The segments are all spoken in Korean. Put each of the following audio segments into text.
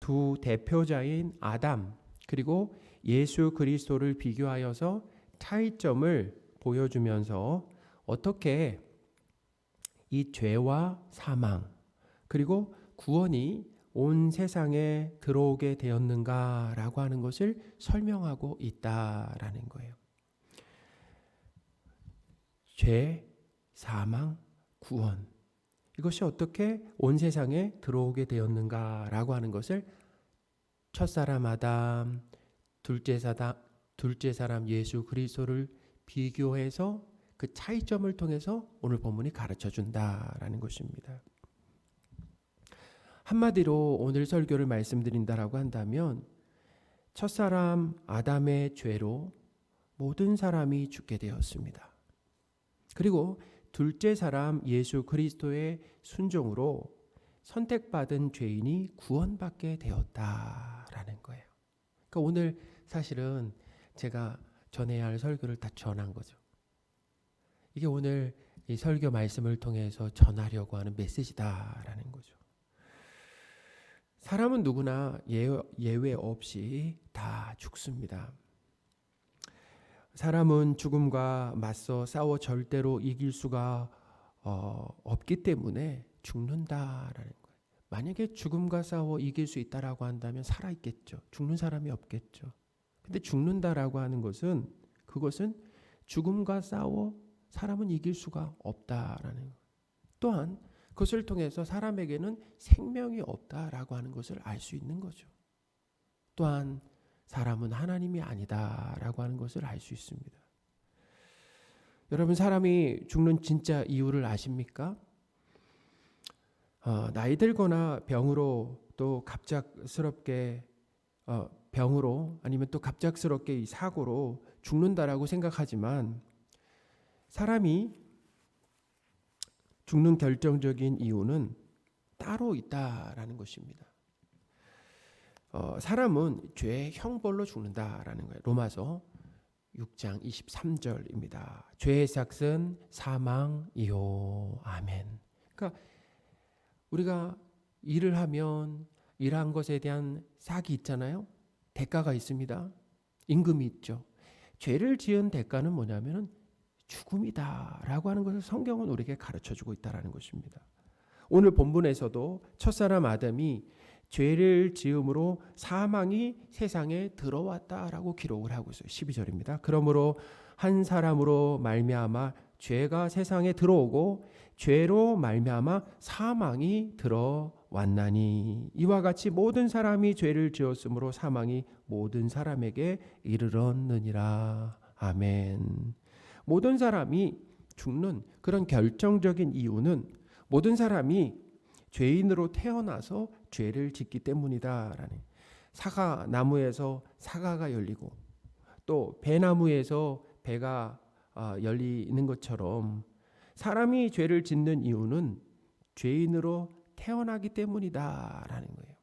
두 대표자인 아담 그리고 예수 그리스도를 비교하여서 차이점을 보여주면서 어떻게 이 죄와 사망 그리고 구원이 온 세상에 들어오게 되었는가라고 하는 것을 설명하고 있다라는 거예요. 죄, 사망, 구원 이것이 어떻게 온 세상에 들어오게 되었는가라고 하는 것을 첫사람 아담, 둘째 사람 예수 그리스도를 비교해서 그 차이점을 통해서 오늘 본문이 가르쳐 준다라는 것입니다. 한마디로 오늘 설교를 말씀드린다라고 한다면 첫사람 아담의 죄로 모든 사람이 죽게 되었습니다. 그리고 둘째 사람 예수 그리스도의 순종으로 선택받은 죄인이 구원받게 되었다라는 거예요. 그러니까 오늘 사실은 제가 전해야 할 설교를 다 전한 거죠. 이게 오늘 이 설교 말씀을 통해서 전하려고 하는 메시지다라는 거죠. 사람은 누구나 예외 없이 다 죽습니다. 사람은 죽음과 맞서 싸워 절대로 이길 수가 없기 때문에 죽는다라는 거예요. 만약에 죽음과 싸워 이길 수 있다라고 한다면 살아있겠죠. 죽는 사람이 없겠죠. 근데 죽는다라고 하는 것은 그것은 죽음과 싸워 사람은 이길 수가 없다라는 거예요. 또한 그것을 통해서 사람에게는 생명이 없다라고 하는 것을 알 수 있는 거죠. 또한 사람은 하나님이 아니다라고 하는 것을 알 수 있습니다. 여러분 사람이 죽는 진짜 이유를 아십니까? 나이 들거나 병으로 또 갑작스럽게 병으로 아니면 또 갑작스럽게 이 사고로 죽는다라고 생각하지만 사람이 죽는 결정적인 이유는 따로 있다라는 것입니다. 사람은 죄의 형벌로 죽는다라는 거예요. 로마서 6장 23절입니다. 죄의 삭은 사망이요. 아멘. 그러니까 우리가 일을 하면 일한 것에 대한 삭이 있잖아요. 대가가 있습니다. 임금이 있죠. 죄를 지은 대가는 뭐냐면은 죽음이다라고 하는 것을 성경은 우리에게 가르쳐주고 있다라는 것입니다. 오늘 본문에서도 첫사람 아담이 죄를 지음으로 사망이 세상에 들어왔다라고 기록을 하고 있어요. 12절입니다. 그러므로 한 사람으로 말미암아 죄가 세상에 들어오고 죄로 말미암아 사망이 들어왔나니 이와 같이 모든 사람이 죄를 지었으므로 사망이 모든 사람에게 이르렀느니라. 아멘. 모든 사람이 죽는 그런 결정적인 이유는 모든 사람이 죄인으로 태어나서 죄를 짓기 때문이다라는. 사과 나무에서 사과가 열리고 또 배나무에서 배가 열리는 것처럼 사람이 죄를 짓는 이유는 죄인으로 태어나기 때문이다라는 거예요.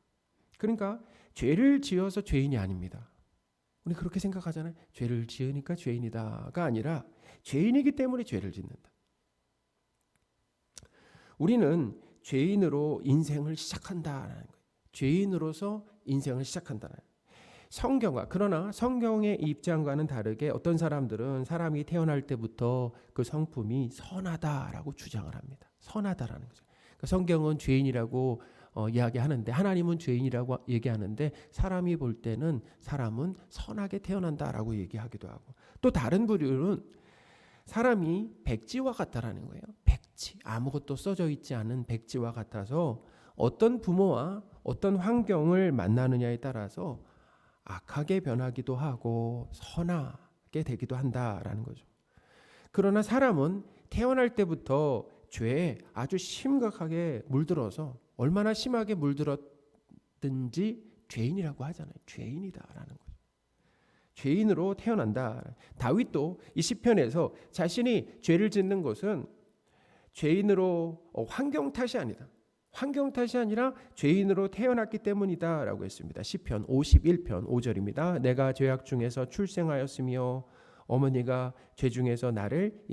그러니까 죄를 지어서 죄인이 아닙니다. 우리 그렇게 생각하잖아요. 죄를 지으니까 죄인이다가 아니라 죄인이기 때문에 죄를 짓는다. 우리는 죄인으로 인생을 시작한다는 거예요. 죄인으로서 인생을 시작한다는 거예요. 그러나 성경의 입장과는 다르게 어떤 사람들은 사람이 태어날 때부터 그 성품이 선하다라고 주장을 합니다. 선하다라는 거죠. 그러니까 성경은 죄인이라고 이야기하는데 하나님은 죄인이라고 얘기하는데 사람이 볼 때는 사람은 선하게 태어난다라고 얘기하기도 하고 또 다른 부류는 사람이 백지와 같다라는 거예요. 백지, 아무것도 써져 있지 않은 백지와 같아서 어떤 부모와 어떤 환경을 만나느냐에 따라서 악하게 변하기도 하고 선하게 되기도 한다라는 거죠. 그러나 사람은 태어날 때부터 죄에 아주 심각하게 물들어서 얼마나 심하게 물들었든지 죄인이라고 하잖아요. 죄인이다라는 거죠. 죄인으로 태어난다. 다윗도 이 시편에서 자신이 죄를 짓는 것은 죄인으로 환경 탓이 아니다. 환경 탓이 아니라 죄인으로 태어났기 때문이다라고 했습니다. 시편 51편 5절입니다. 내가 죄악 중에서 출생하였으며 어머니가 죄 중에서 나를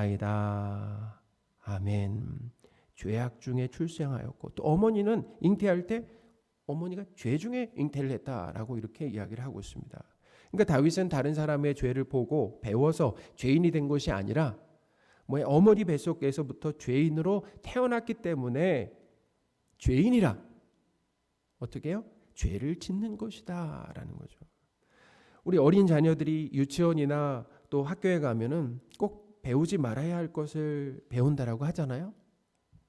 잉태하였나이다. 아멘. 죄악 중에 출생하였고 또 어머니는 잉태할 때 어머니가 죄 중에 잉태를 했다라고 이렇게 이야기를 하고 있습니다. 그러니까 다윗은 다른 사람의 죄를 보고 배워서 죄인이 된 것이 아니라 어머니 뱃속에서부터 죄인으로 태어났기 때문에 죄인이라 어떻게 해요? 죄를 짓는 것이다라는 거죠. 우리 어린 자녀들이 유치원이나 또 학교에 가면은 꼭 배우지 말아야 할 것을 배운다라고 하잖아요.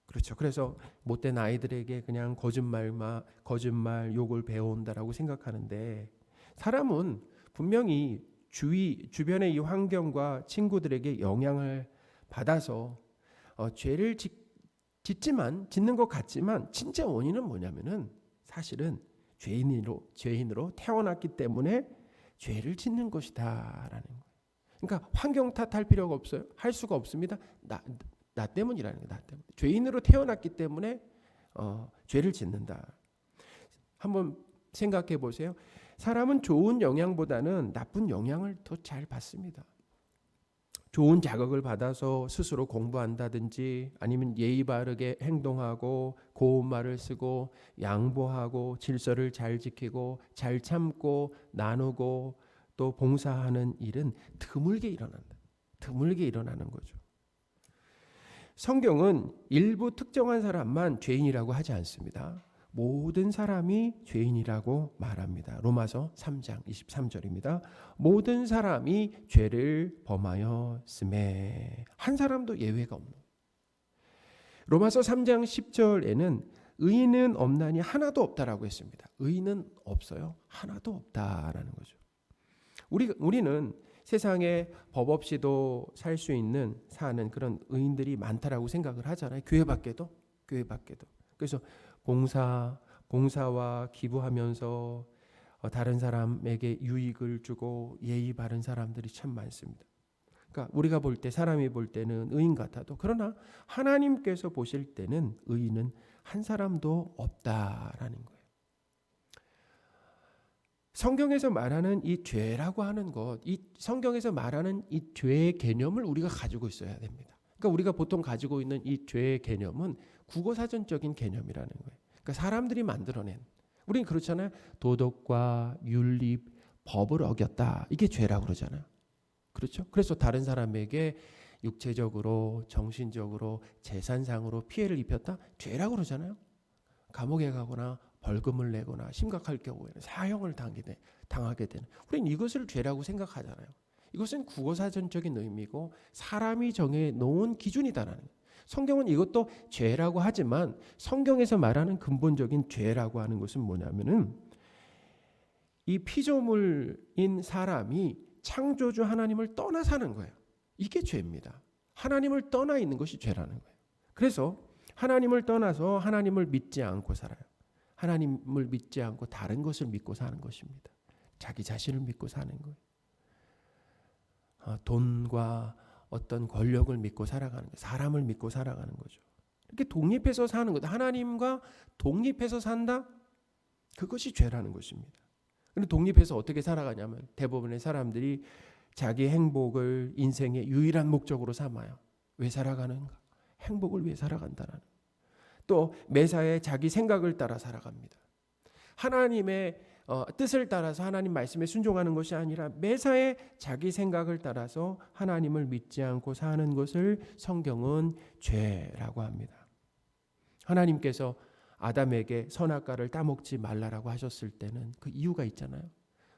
그렇죠. 그래서 못된 아이들에게 그냥 거짓말, 욕을 배운다라고 생각하는데 사람은 분명히 주변의 이 환경과 친구들에게 영향을 받아서 죄를 짓는 것 같지만 진짜 원인은 뭐냐면은 사실은 죄인으로 태어났기 때문에 죄를 짓는 것이다라는 거예요. 그러니까 환경 탓할 필요가 없어요. 할 수가 없습니다. 나 때문이라는 거예요. 나 때문. 죄인으로 태어났기 때문에 죄를 짓는다. 한번 생각해 보세요. 사람은 좋은 영향보다는 나쁜 영향을 더 잘 받습니다. 좋은 자극을 받아서 스스로 공부한다든지 아니면 예의 바르게 행동하고 고운 말을 쓰고 양보하고 질서를 잘 지키고 잘 참고 나누고 또 봉사하는 일은 드물게 일어난다. 드물게 일어나는 거죠. 성경은 일부 특정한 사람만 죄인이라고 하지 않습니다. 모든 사람이 죄인이라고 말합니다. 로마서 3장 23절입니다. 모든 사람이 죄를 범하였음에 한 사람도 예외가 없는. 로마서 3장 10절에는 의인은 없나니 하나도 없다라고 했습니다. 의인은 없어요. 하나도 없다라는 거죠. 우리는 세상에 법 없이도 살 수 있는 사는 그런 의인들이 많다라고 생각을 하잖아요. 교회 밖에도. 그래서 봉사와 기부하면서 다른 사람에게 유익을 주고 예의 바른 사람들이 참 많습니다. 그러니까 우리가 볼 때 사람이 볼 때는 의인 같아도 그러나 하나님께서 보실 때는 의인은 한 사람도 없다라는 거예요. 성경에서 말하는 이 죄라고 하는 것, 이 성경에서 말하는 이 죄의 개념을 우리가 가지고 있어야 됩니다. 그러니까 우리가 보통 가지고 있는 이 죄의 개념은 국어사전적인 개념이라는 거예요. 그러니까 사람들이 만들어낸. 우리는 그렇잖아요. 도덕과 윤리, 법을 어겼다. 이게 죄라고 그러잖아요. 그렇죠? 그래서 다른 사람에게 육체적으로, 정신적으로, 재산상으로 피해를 입혔다. 죄라고 그러잖아요. 감옥에 가거나 벌금을 내거나 심각할 경우에는 사형을 당하게 되는. 우리는 이것을 죄라고 생각하잖아요. 이것은 국어사전적인 의미고 사람이 정해놓은 기준이다라는 거예요. 성경은 이것도 죄라고 하지만 성경에서 말하는 근본적인 죄라고 하는 것은 뭐냐면은 이 피조물인 사람이 창조주 하나님을 떠나 사는 거예요. 이게 죄입니다. 하나님을 떠나 있는 것이 죄라는 거예요. 그래서 하나님을 떠나서 하나님을 믿지 않고 살아요. 하나님을 믿지 않고 다른 것을 믿고 사는 것입니다. 자기 자신을 믿고 사는 거예요. 돈과 어떤 권력을 믿고 살아가는 거예요. 사람을 믿고 살아가는 거죠. 이렇게 독립해서 사는 것, 하나님과 독립해서 산다? 그것이 죄라는 것입니다. 그런데 독립해서 어떻게 살아가냐면 대부분의 사람들이 자기 행복을 인생의 유일한 목적으로 삼아요. 왜 살아가는가? 행복을 위해 살아간다는. 또 매사에 자기 생각을 따라 살아갑니다. 하나님의 뜻을 따라서 하나님 말씀에 순종하는 것이 아니라 매사에 자기 생각을 따라서 하나님을 믿지 않고 사는 것을 성경은 죄라고 합니다. 하나님께서 아담에게 선악과를 따먹지 말라라고 하셨을 때는 그 이유가 있잖아요.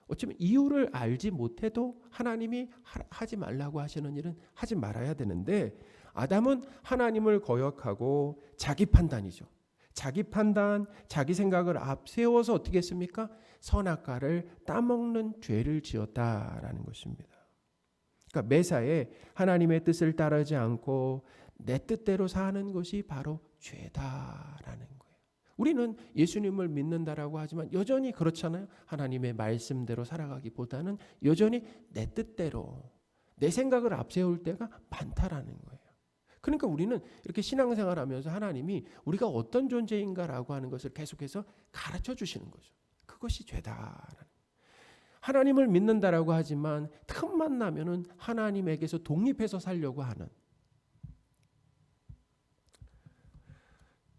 어쩌면 이유를 알지 못해도 하나님이 하지 말라고 하시는 일은 하지 말아야 되는데 아담은 하나님을 거역하고 자기 판단이죠. 자기 판단, 자기 생각을 앞세워서 어떻게 했습니까? 선악과를 따먹는 죄를 지었다라는 것입니다. 그러니까 매사에 하나님의 뜻을 따르지 않고 내 뜻대로 사는 것이 바로 죄다라는 거예요. 우리는 예수님을 믿는다라고 하지만 여전히 그렇잖아요. 하나님의 말씀대로 살아가기보다는 여전히 내 뜻대로 내 생각을 앞세울 때가 많다라는 거예요. 그러니까 우리는 이렇게 신앙생활하면서 하나님이 우리가 어떤 존재인가라고 하는 것을 계속해서 가르쳐 주시는 거죠. 그것이 죄다. 하나님을 믿는다라고 하지만 틈만 나면은 하나님에게서 독립해서 살려고 하는.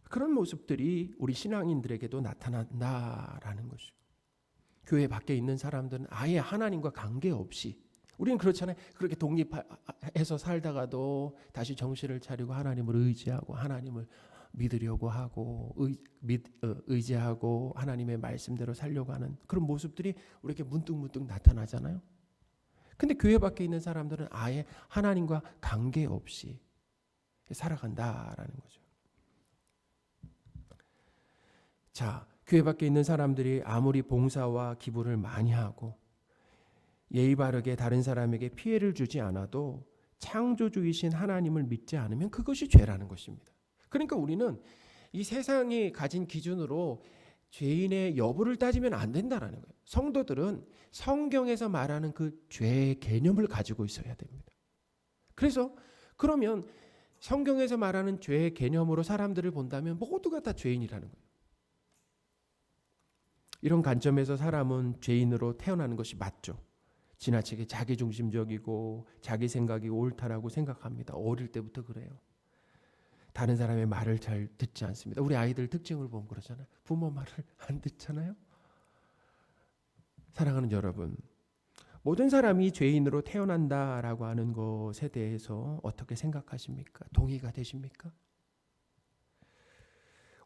그런 모습들이 우리 신앙인들에게도 나타난다라는 것이죠. 교회 밖에 있는 사람들은 아예 하나님과 관계없이, 우리는 그렇잖아요. 그렇게 독립해서 살다가도 다시 정신을 차리고 하나님을 의지하고 하나님을 믿으려고 하고 의지하고 하나님의 말씀대로 살려고 하는 그런 모습들이 우리에게 문득문득 나타나잖아요. 근데 교회 밖에 있는 사람들은 아예 하나님과 관계없이 살아간다라는 거죠. 자, 교회 밖에 있는 사람들이 아무리 봉사와 기부를 많이 하고 예의 바르게 다른 사람에게 피해를 주지 않아도 창조주이신 하나님을 믿지 않으면 그것이 죄라는 것입니다. 그러니까 우리는 이 세상이 가진 기준으로 죄인의 여부를 따지면 안 된다라는 거예요. 성도들은 성경에서 말하는 그 죄의 개념을 가지고 있어야 됩니다. 그래서 그러면 성경에서 말하는 죄의 개념으로 사람들을 본다면 모두가 다 죄인이라는 거예요. 이런 관점에서 사람은 죄인으로 태어나는 것이 맞죠. 지나치게 자기중심적이고 자기 생각이 옳다라고 생각합니다. 어릴 때부터 그래요. 다른 사람의 말을 잘 듣지 않습니다. 우리 아이들 특징을 보면 그러잖아요. 부모 말을 안 듣잖아요. 사랑하는 여러분, 모든 사람이 죄인으로 태어난다라고 하는 것에 대해서 어떻게 생각하십니까? 동의가 되십니까?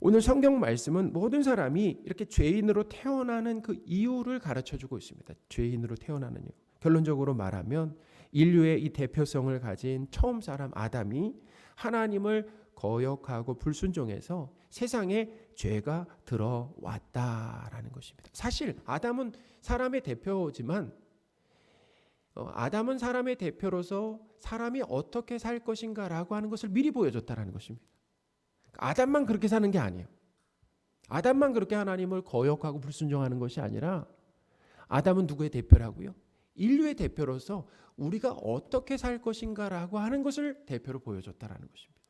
오늘 성경 말씀은 모든 사람이 이렇게 죄인으로 태어나는 그 이유를 가르쳐주고 있습니다. 죄인으로 태어나는 이유. 결론적으로 말하면 인류의 이 대표성을 가진 처음 사람 아담이 하나님을 거역하고 불순종해서 세상에 죄가 들어왔다라는 것입니다. 사실 아담은 사람의 대표지만 아담은 사람의 대표로서 사람이 어떻게 살 것인가라고 하는 것을 미리 보여줬다라는 것입니다. 아담만 그렇게 사는 게 아니에요. 아담만 그렇게 하나님을 거역하고 불순종하는 것이 아니라 아담은 누구의 대표라고요? 인류의 대표로서 우리가 어떻게 살 것인가라고 하는 것을 대표로 보여줬다라는 것입니다.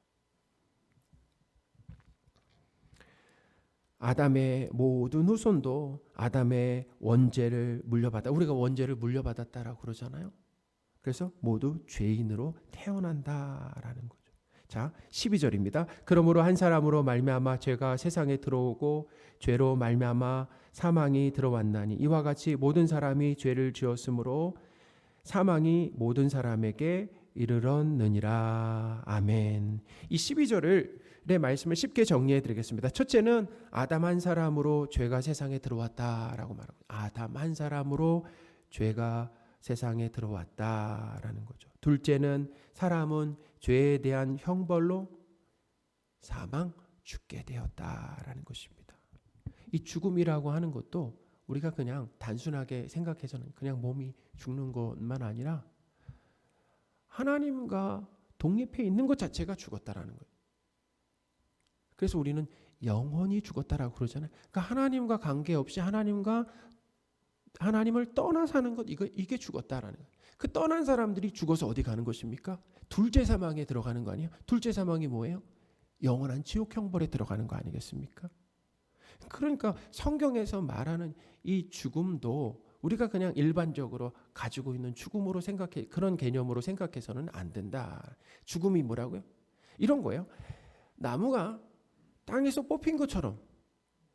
아담의 모든 후손도 아담의 원죄를 물려받아, 우리가 원죄를 물려받았다라고 그러잖아요. 그래서 모두 죄인으로 태어난다라는 거죠. 자, 12절입니다. 그러므로 한 사람으로 말미암아 죄가 세상에 들어오고 죄로 말미암아 사망이 들어왔나니 이와 같이 모든 사람이 죄를 지었으므로 사망이 모든 사람에게 이르렀느니라. 아멘. 이 12절의 말씀을 쉽게 정리해 드리겠습니다. 첫째는 아담 한 사람으로 죄가 세상에 들어왔다라고 말합니다. 아담 한 사람으로 죄가 세상에 들어왔다라는 거죠. 둘째는 사람은 죄에 대한 형벌로 사망, 죽게 되었다라는 것입니다. 이 죽음이라고 하는 것도 우리가 그냥 단순하게 생각해서는 그냥 몸이 죽는 것만 아니라 하나님과 독립해 있는 것 자체가 죽었다라는 거예요. 그래서 우리는 영원히 죽었다라고 그러잖아요. 그러니까 하나님과 관계없이 하나님을 떠나 사는 것, 이게 죽었다라는 거예요. 그 떠난 사람들이 죽어서 어디 가는 것입니까? 둘째 사망에 들어가는 거 아니에요? 둘째 사망이 뭐예요? 영원한 지옥 형벌에 들어가는 거 아니겠습니까? 그러니까 성경에서 말하는 이 죽음도 우리가 그냥 일반적으로 가지고 있는 죽음으로 그런 개념으로 생각해서는 안 된다. 죽음이 뭐라고요? 이런 거예요. 나무가 땅에서 뽑힌 것처럼.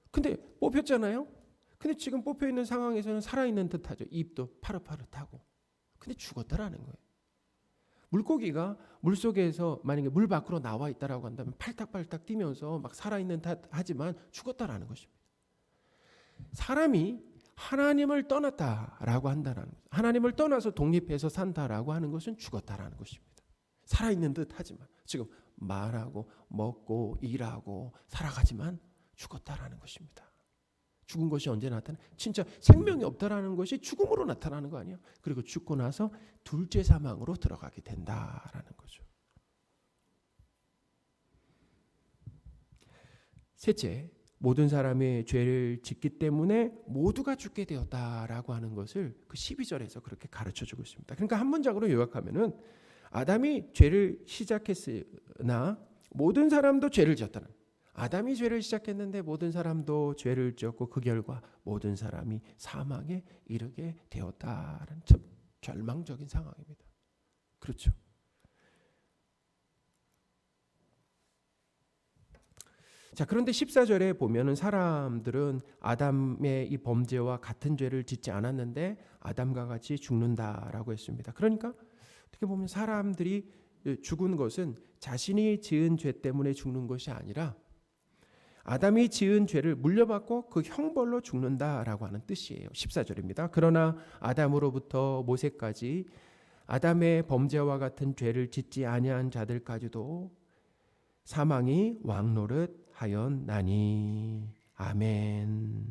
근데 뽑혔잖아요. 근데 지금 뽑혀 있는 상황에서는 살아있는 듯하죠. 잎도 파릇파릇하고. 근데 죽었다라는 거예요. 물고기가 물속에서 만약에 물 밖으로 나와 있다라고 한다면 팔딱팔딱 뛰면서 막 살아있는 듯 하지만 죽었다라는 것입니다. 사람이 하나님을 떠났다라고 한다는 거예요. 하나님을 떠나서 독립해서 산다라고 하는 것은 죽었다라는 것입니다. 살아있는 듯 하지만 지금 말하고 먹고 일하고 살아가지만 죽었다라는 것입니다. 죽은 것이 언제 나타나? 진짜 생명이 없다라는 것이 죽음으로 나타나는 거 아니에요? 그리고 죽고 나서 둘째 사망으로 들어가게 된다라는 거죠. 셋째, 모든 사람이 죄를 짓기 때문에 모두가 죽게 되었다라고 하는 것을 그 12절에서 그렇게 가르쳐주고 있습니다. 그러니까 한 문장으로 요약하면은 아담이 죄를 시작했으나 모든 사람도 죄를 지었다는, 아담이 죄를 시작했는데 모든 사람도 죄를 지었고 그 결과 모든 사람이 사망에 이르게 되었다라는 참 절망적인 상황입니다. 그렇죠. 자, 그런데 14절에 보면은 사람들은 아담의 이 범죄와 같은 죄를 짓지 않았는데 아담과 같이 죽는다라고 했습니다. 그러니까 어떻게 보면 사람들이 죽은 것은 자신이 지은 죄 때문에 죽는 것이 아니라 아담이 지은 죄를 물려받고 그 형벌로 죽는다라고 하는 뜻이에요. 14절입니다. 그러나 아담으로부터 모세까지 아담의 범죄와 같은 죄를 짓지 아니한 자들까지도 사망이 왕노릇 하였나니. 아멘.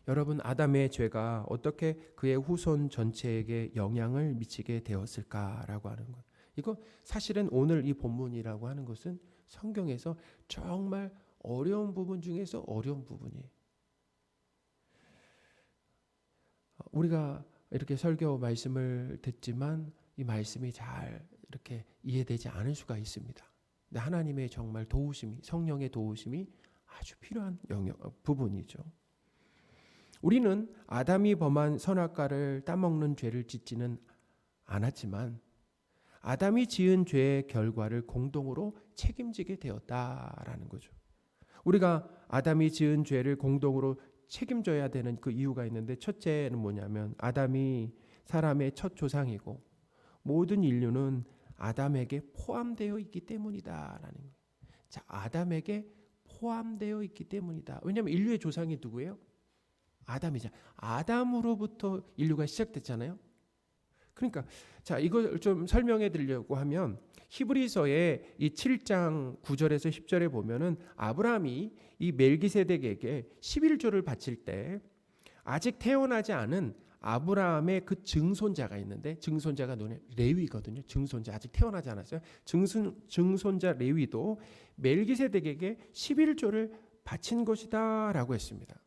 여러분, 아담의 죄가 어떻게 그의 후손 전체에게 영향을 미치게 되었을까라고 하는 것. 이거 사실은 오늘 이 본문이라고 하는 것은 성경에서 정말 어려운 부분 중에서 어려운 부분이에요. 우리가 이렇게 설교 말씀을 듣지만 이 말씀이 잘 이렇게 이해되지 않을 수가 있습니다. 근데 하나님의 정말 도우심이, 성령의 도우심이 아주 필요한 부분이죠. 우리는 아담이 범한 선악과를 따먹는 죄를 짓지는 않았지만 아담이 지은 죄의 결과를 공동으로 책임지게 되었다라는 거죠. 우리가 아담이 지은 죄를 공동으로 책임져야 되는 그 이유가 있는데, 첫째는 뭐냐면 아담이 사람의 첫 조상이고 모든 인류는 아담에게 포함되어 있기 때문이다라는 거예요. 자, 아담에게 포함되어 있기 때문이다. 왜냐하면 인류의 조상이 누구예요? 아담이죠. 아담으로부터 인류가 시작됐잖아요. 그러니까 자, 이걸 좀 설명해 드리려고 하면 히브리서의 이 7장 9절에서 10절에 보면은 아브라함이 이 멜기세덱에게 11조를 바칠 때 아직 태어나지 않은 아브라함의 그 증손자가 있는데, 증손자가 레위거든요. 증손자, 아직 태어나지 않았어요. 증손자 레위도 멜기세덱에게 11조를 바친 것이다라고 했습니다.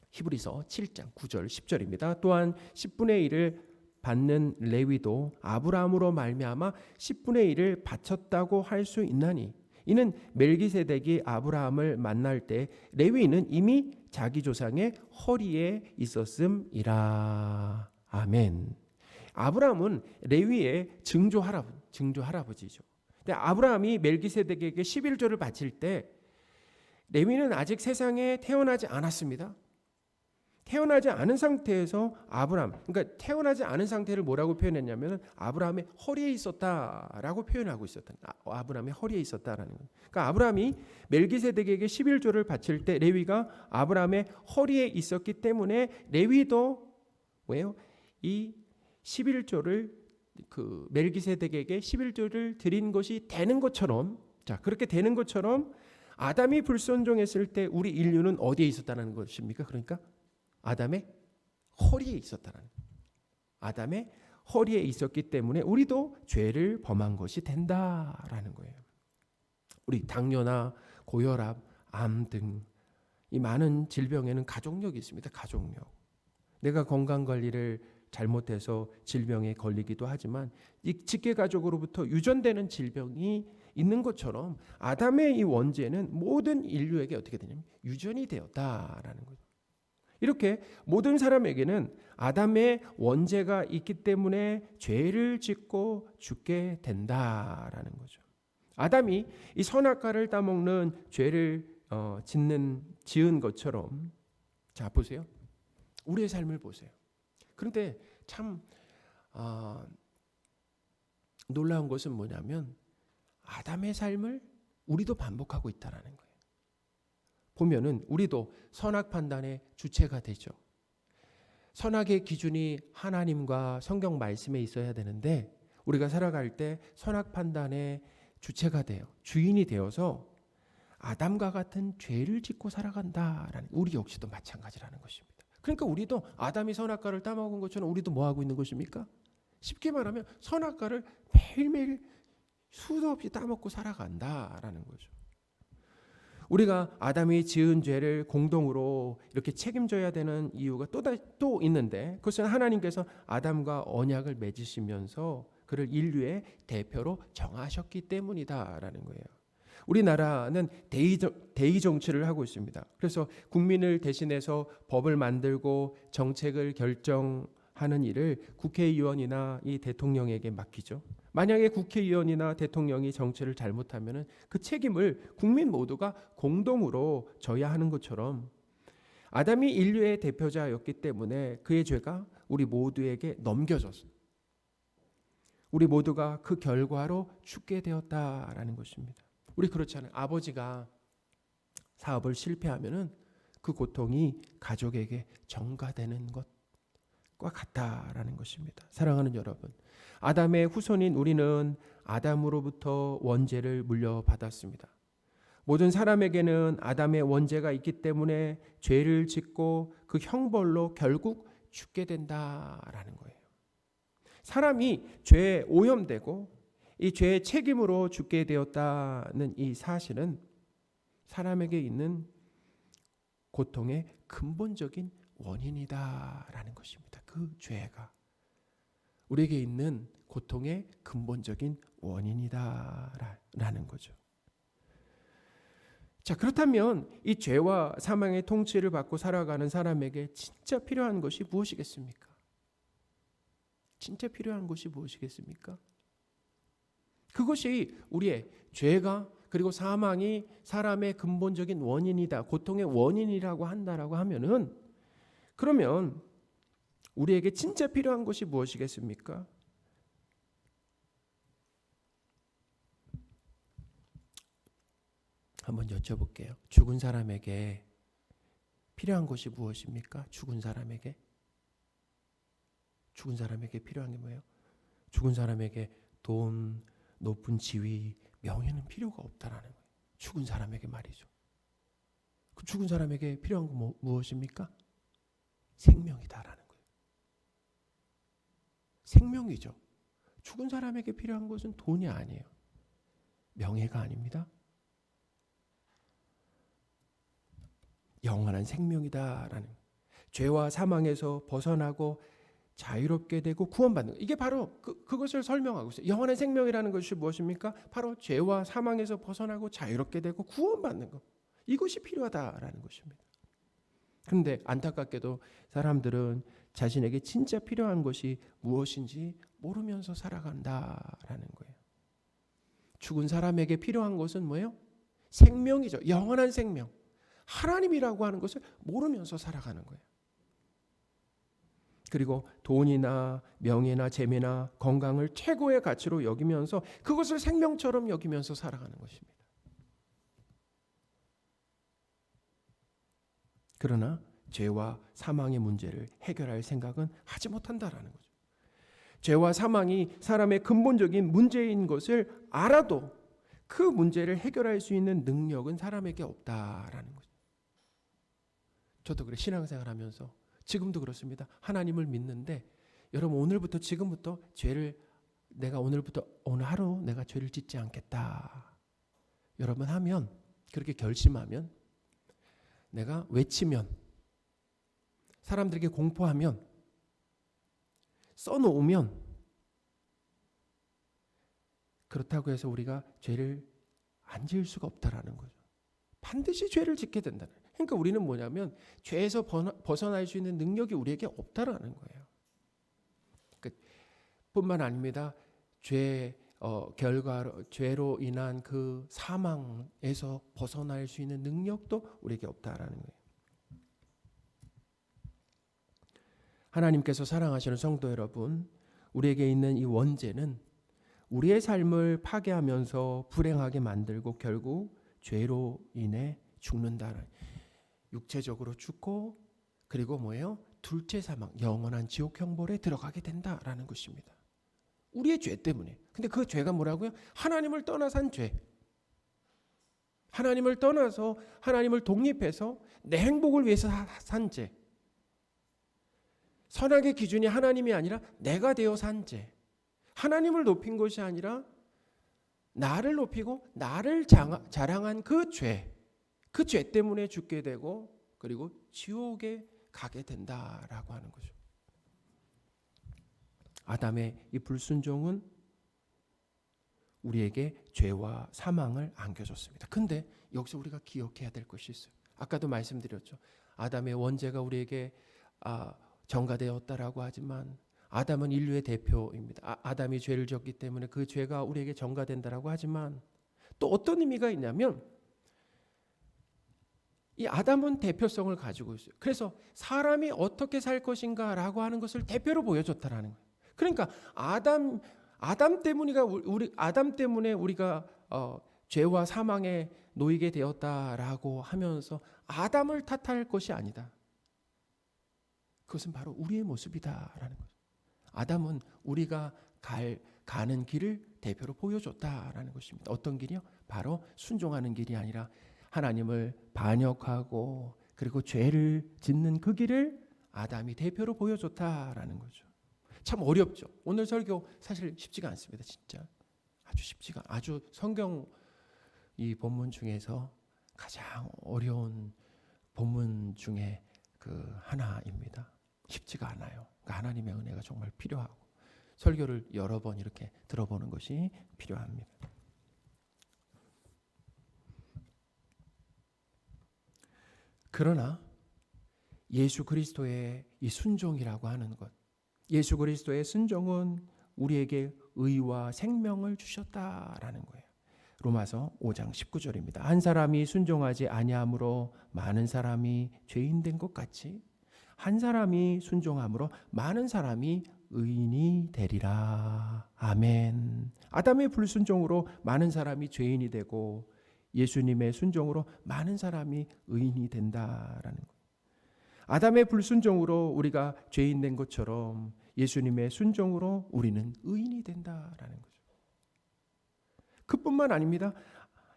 히브리서 7장 9절 10절입니다. 또한 10분의 1을 받는 레위도 아브라함으로 말미암아 10분의 1을 바쳤다고 할 수 있나니, 이는 멜기세덱이 아브라함을 만날 때 레위는 이미 자기 조상의 허리에 있었음이라. 아멘. 아브라함은 레위의 증조 할아버지죠. 근데 아브라함이 멜기세덱에게 11조를 바칠 때 레위는 아직 세상에 태어나지 않았습니다. 태어나지 않은 상태에서 아브라함, 그러니까 태어나지 않은 상태를 뭐라고 표현했냐면 아브라함의 허리에 있었다라고 표현하고 있었다. 아브라함의 허리에 있었다라는 거예요. 그러니까 아브라함이 멜기세덱에게 11조를 바칠 때 레위가 아브라함의 허리에 있었기 때문에 레위도 왜요? 이 11조를 그 멜기세덱에게 11조를 드린 것이 되는 것처럼, 자, 그렇게 되는 것처럼 아담이 불순종했을 때 우리 인류는 어디에 있었다는 것입니까? 그러니까 아담의 허리에 있었다는 거예요. 아담의 허리에 있었기 때문에 우리도 죄를 범한 것이 된다라는 거예요. 우리 당뇨나 고혈압, 암 등 이 많은 질병에는 가족력이 있습니다. 가족력. 내가 건강 관리를 잘못해서 질병에 걸리기도 하지만 이 직계 가족으로부터 유전되는 질병이 있는 것처럼 아담의 이 원죄는 모든 인류에게 어떻게 되냐면 유전이 되었다라는 거죠. 이렇게 모든 사람에게는 아담의 원죄가 있기 때문에 죄를 짓고 죽게 된다라는 거죠. 아담이 이 선악과를 따먹는 죄를 지은 것처럼, 자 보세요. 우리의 삶을 보세요. 그런데 참 놀라운 것은 뭐냐면 아담의 삶을 우리도 반복하고 있다는 거예요. 보면은 우리도 선악 판단의 주체가 되죠. 선악의 기준이 하나님과 성경 말씀에 있어야 되는데 우리가 살아갈 때 선악 판단의 주체가 돼요. 주인이 되어서 아담과 같은 죄를 짓고 살아간다라는, 우리 역시도 마찬가지라는 것입니다. 그러니까 우리도 아담이 선악과를 따먹은 것처럼 우리도 뭐 하고 있는 것입니까? 쉽게 말하면 선악과를 매일매일 수도 없이 따먹고 살아간다라는 거죠. 우리가 아담이 지은 죄를 공동으로 이렇게 책임져야 되는 이유가 또 있는데, 그것은 하나님께서 아담과 언약을 맺으시면서 그를 인류의 대표로 정하셨기 때문이다라는 거예요. 우리나라는 대의 정치를 하고 있습니다. 그래서 국민을 대신해서 법을 만들고 정책을 결정하는 일을 국회의원이나 이 대통령에게 맡기죠. 만약에 국회의원이나 대통령이 정치를 잘못하면 그 책임을 국민 모두가 공동으로 져야 하는 것처럼 아담이 인류의 대표자였기 때문에 그의 죄가 우리 모두에게 넘겨졌어요. 우리 모두가 그 결과로 죽게 되었다라는 것입니다. 우리 그렇지 않아요. 아버지가 사업을 실패하면은 그 고통이 가족에게 전가되는 것과 같다라는 것입니다. 사랑하는 여러분, 아담의 후손인 우리는 아담으로부터 원죄를 물려받았습니다. 모든 사람에게는 아담의 원죄가 있기 때문에 죄를 짓고 그 형벌로 결국 죽게 된다라는 거예요. 사람이 죄에 오염되고 이 죄의 책임으로 죽게 되었다는 이 사실은 사람에게 있는 고통의 근본적인 원인이다라는 것입니다. 그 죄가 우리에게 있는 고통의 근본적인 원인이다라는 거죠. 자, 그렇다면 이 죄와 사망의 통치를 받고 살아가는 사람에게 진짜 필요한 것이 무엇이겠습니까? 진짜 필요한 것이 무엇이겠습니까? 그것이 우리의 죄가 그리고 사망이 사람의 근본적인 원인이다, 고통의 원인이라고 한다라고 하면은 그러면 우리에게 진짜 필요한 것이 무엇이겠습니까? 한번 여쭤볼게요. 죽은 사람에게 필요한 것이 무엇입니까? 죽은 사람에게 필요한 게 뭐예요? 죽은 사람에게 돈, 높은 지위, 명예는 필요가 없다라는 거예요. 죽은 사람에게 말이죠. 그 죽은 사람에게 필요한 건 무엇입니까? 생명이다라는 거예요. 생명이죠. 죽은 사람에게 필요한 것은 돈이 아니에요. 명예가 아닙니다. 영원한 생명이다라는, 죄와 사망에서 벗어나고 자유롭게 되고 구원받는 것. 이게 바로 그것을 설명하고 있어요. 영원한 생명이라는 것이 무엇입니까? 바로 죄와 사망에서 벗어나고 자유롭게 되고 구원받는 것. 이것이 필요하다라는 것입니다. 그런데 안타깝게도 사람들은 자신에게 진짜 필요한 것이 무엇인지 모르면서 살아간다라는 거예요. 죽은 사람에게 필요한 것은 뭐예요? 생명이죠. 영원한 생명. 하나님이라고 하는 것을 모르면서 살아가는 거예요. 그리고 돈이나 명예나 재미나 건강을 최고의 가치로 여기면서 그것을 생명처럼 여기면서 살아가는 것입니다. 그러나 죄와 사망의 문제를 해결할 생각은 하지 못한다라는 거죠. 죄와 사망이 사람의 근본적인 문제인 것을 알아도 그 문제를 해결할 수 있는 능력은 사람에게 없다라는 거죠. 저도 그래, 신앙생활하면서 지금도 그렇습니다. 하나님을 믿는데 여러분, 오늘부터 지금부터 내가 오늘 하루 내가 죄를 짓지 않겠다. 여러분 하면, 그렇게 결심하면, 내가 외치면, 사람들에게 공포하면, 써놓으면, 그렇다고 해서 우리가 죄를 안 지을 수가 없다라는 거죠. 반드시 죄를 짓게 된다는 거예요. 그러니까 우리는 뭐냐면 죄에서 벗어날 수 있는 능력이 우리에게 없다라는 거예요. 뿐만 아닙니다. 죄로 인한 그 사망에서 벗어날 수 있는 능력도 우리에게 없다라는 거예요. 하나님께서 사랑하시는 성도 여러분, 우리에게 있는 이 원죄는 우리의 삶을 파괴하면서 불행하게 만들고 결국 죄로 인해 죽는다는, 육체적으로 죽고 그리고 뭐예요? 둘째 사망, 영원한 지옥 형벌에 들어가게 된다라는 것입니다. 우리의 죄 때문에. 근데 그 죄가 뭐라고요? 하나님을 떠나서 한 죄. 하나님을 떠나서 하나님을 독립해서 내 행복을 위해서 산 죄. 선악의 기준이 하나님이 아니라 내가 되어 산 죄. 하나님을 높인 것이 아니라 나를 높이고 나를 자랑한 그 죄. 그 죄 때문에 죽게 되고 그리고 지옥에 가게 된다라고 하는 거죠. 아담의 이 불순종은 우리에게 죄와 사망을 안겨줬습니다. 근데 여기서 우리가 기억해야 될 것이 있어요. 아까도 말씀드렸죠. 아담의 원죄가 우리에게 전가되었다라고 하지만 아담은 인류의 대표입니다. 아담이 죄를 지었기 때문에 그 죄가 우리에게 전가된다라고 하지만 또 어떤 의미가 있냐면 이 아담은 대표성을 가지고 있어요. 그래서 사람이 어떻게 살 것인가라고 하는 것을 대표로 보여줬다라는 거예요. 그러니까 아담 때문에 우리가 죄와 사망에 놓이게 되었다라고 하면서 아담을 탓할 것이 아니다. 그것은 바로 우리의 모습이다라는 거죠. 아담은 우리가 가는 길을 대표로 보여줬다라는 것입니다. 어떤 길이요? 바로 순종하는 길이 아니라 하나님을 반역하고 그리고 죄를 짓는 그 길을 아담이 대표로 보여줬다라는 거죠. 참 어렵죠. 오늘 설교 사실 쉽지가 않습니다. 진짜 아주 성경 이 본문 중에서 가장 어려운 본문 중에 그 하나입니다. 쉽지가 않아요. 그러니까 하나님의 은혜가 정말 필요하고 설교를 여러 번 이렇게 들어보는 것이 필요합니다. 그러나 예수 그리스도의 이 순종이라고 하는 것, 예수 그리스도의 순종은 우리에게 의와 생명을 주셨다라는 거예요. 로마서 5장 19절입니다. 한 사람이 순종하지 아니함으로 많은 사람이 죄인 된 것 같이 한 사람이 순종함으로 많은 사람이 의인이 되리라. 아멘. 아담의 불순종으로 많은 사람이 죄인이 되고 예수님의 순종으로 많은 사람이 의인이 된다라는 거예요. 아담의 불순종으로 우리가 죄인 된 것처럼 예수님의 순종으로 우리는 의인이 된다라는 거죠. 그뿐만 아닙니다.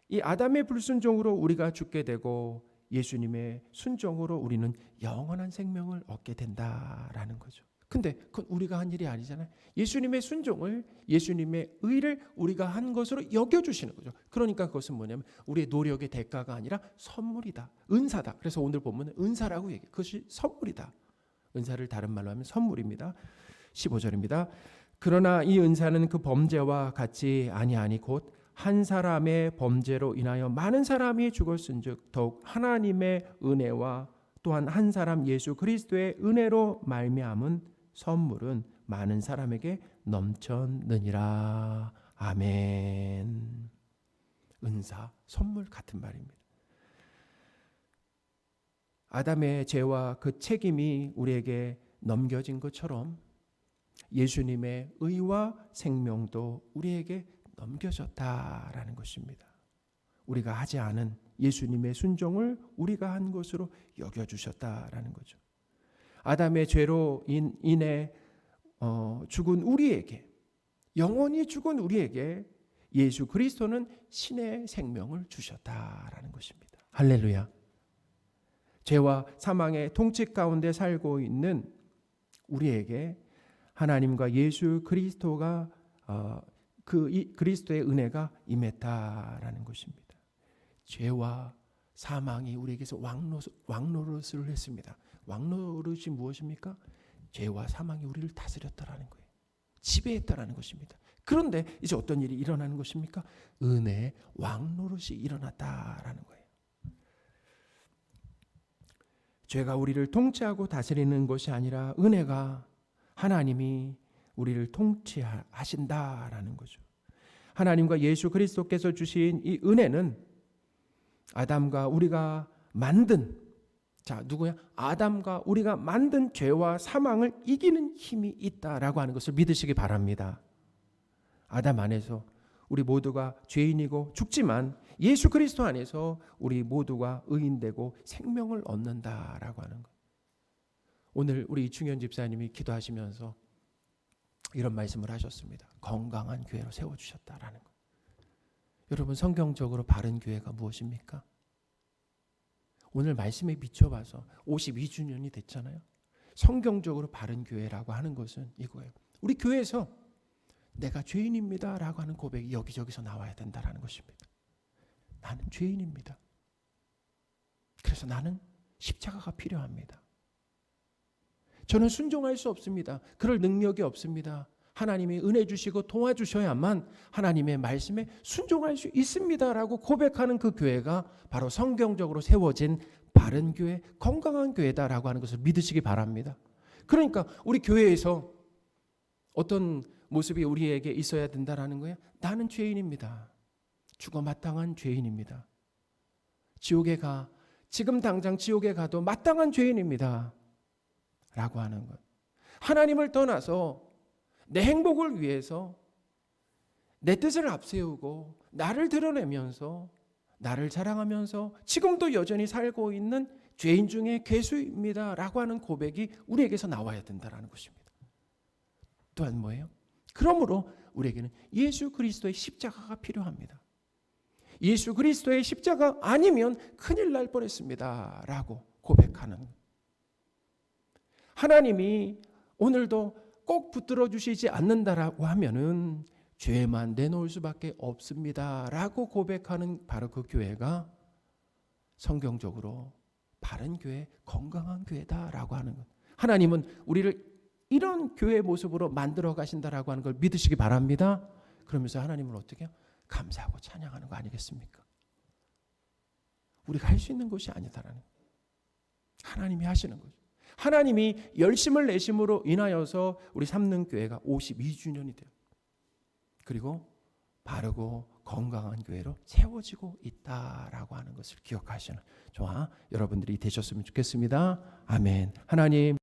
이 아담의 불순종으로 우리가 죽게 되고 예수님의 순종으로 우리는 영원한 생명을 얻게 된다라는 거죠. 근데 그건 우리가 한 일이 아니잖아요. 예수님의 순종을, 예수님의 의를 우리가 한 것으로 여겨주시는 거죠. 그러니까 그것은 뭐냐면 우리의 노력의 대가가 아니라 선물이다. 은사다. 그래서 오늘 본문은 은사라고 얘기해요. 그것이 선물이다. 은사를 다른 말로 하면 선물입니다. 15절입니다. 그러나 이 은사는 그 범죄와 같이 아니하니 곧 한 사람의 범죄로 인하여 많은 사람이 죽었은즉 더욱 하나님의 은혜와 또한 한 사람 예수 그리스도의 은혜로 말미암은 선물은 많은 사람에게 넘쳤느니라. 아멘. 은사, 선물 같은 말입니다. 아담의 죄와 그 책임이 우리에게 넘겨진 것처럼 예수님의 의와 생명도 우리에게 넘겨졌다라는 것입니다. 우리가 하지 않은 예수님의 순종을 우리가 한 것으로 여겨주셨다라는 거죠. 아담의 죄로 인해 죽은 우리에게, 영원히 죽은 우리에게 예수 그리스도는 신의 생명을 주셨다라는 것입니다. 할렐루야. 죄와 사망의 통치 가운데 살고 있는 우리에게 하나님과 예수 그리스도가 그리스도의 은혜가 임했다라는 것입니다. 죄와 사망이 우리에게서 왕노릇을 했습니다. 왕노릇이 무엇입니까? 죄와 사망이 우리를 다스렸다라는 거예요. 지배했다라는 것입니다. 그런데 이제 어떤 일이 일어나는 것입니까? 은혜의 왕노릇이 일어났다라는 거예요. 죄가 우리를 통치하고 다스리는 것이 아니라 은혜가 하나님이 우리를 통치하신다라는 거죠. 하나님과 예수 그리스도께서 주신 이 은혜는 아담과 우리가 만든, 누구야? 아담과 우리가 만든 죄와 사망을 이기는 힘이 있다라고 하는 것을 믿으시기 바랍니다. 아담 안에서 우리 모두가 죄인이고 죽지만 예수 그리스도 안에서 우리 모두가 의인되고 생명을 얻는다라고 하는 것. 오늘 우리 이충현 집사님이 기도하시면서 이런 말씀을 하셨습니다. 건강한 교회로 세워주셨다라는 것. 여러분, 성경적으로 바른 교회가 무엇입니까? 오늘 말씀에 비춰봐서 52주년이 됐잖아요. 성경적으로 바른 교회라고 하는 것은 이거예요. 우리 교회에서 내가 죄인입니다 라고 하는 고백이 여기저기서 나와야 된다는 것입니다. 나는 죄인입니다. 그래서 나는 십자가가 필요합니다. 저는 순종할 수 없습니다. 그럴 능력이 없습니다. 하나님이 은혜 주시고 도와주셔야만 하나님의 말씀에 순종할 수 있습니다라고 고백하는 그 교회가 바로 성경적으로 세워진 바른 교회, 건강한 교회다라고 하는 것을 믿으시기 바랍니다. 그러니까 우리 교회에서 어떤 모습이 우리에게 있어야 된다라는 거예요? 나는 죄인입니다. 죽어 마땅한 죄인입니다. 지금 당장 지옥에 가도 마땅한 죄인입니다. 라고 하는 것. 하나님을 떠나서 내 행복을 위해서 내 뜻을 앞세우고 나를 드러내면서 나를 자랑하면서 지금도 여전히 살고 있는 죄인 중에 괴수입니다. 라고 하는 고백이 우리에게서 나와야 된다는 것입니다. 또한 뭐예요? 그러므로 우리에게는 예수 그리스도의 십자가가 필요합니다. 예수 그리스도의 십자가 아니면 큰일 날 뻔했습니다. 라고 고백하는. 하나님이 오늘도 꼭 붙들어 주시지 않는다라고 하면은 죄만 내놓을 수밖에 없습니다. 라고 고백하는 바로 그 교회가 성경적으로 바른 교회, 건강한 교회다라고 하는 것. 하나님은 우리를 이런 교회 모습으로 만들어 가신다라고 하는 걸 믿으시기 바랍니다. 그러면서 하나님을 어떻게 해요? 감사하고 찬양하는 거 아니겠습니까? 우리가 할 수 있는 것이 아니다라는 거예요. 하나님이 하시는 거죠. 하나님이 열심을 내심으로 인하여서 우리 삼능교회가 52주년이 돼요. 그리고 바르고 건강한 교회로 세워지고 있다라고 하는 것을 기억하시는 저와 여러분들이 되셨으면 좋겠습니다. 아멘. 하나님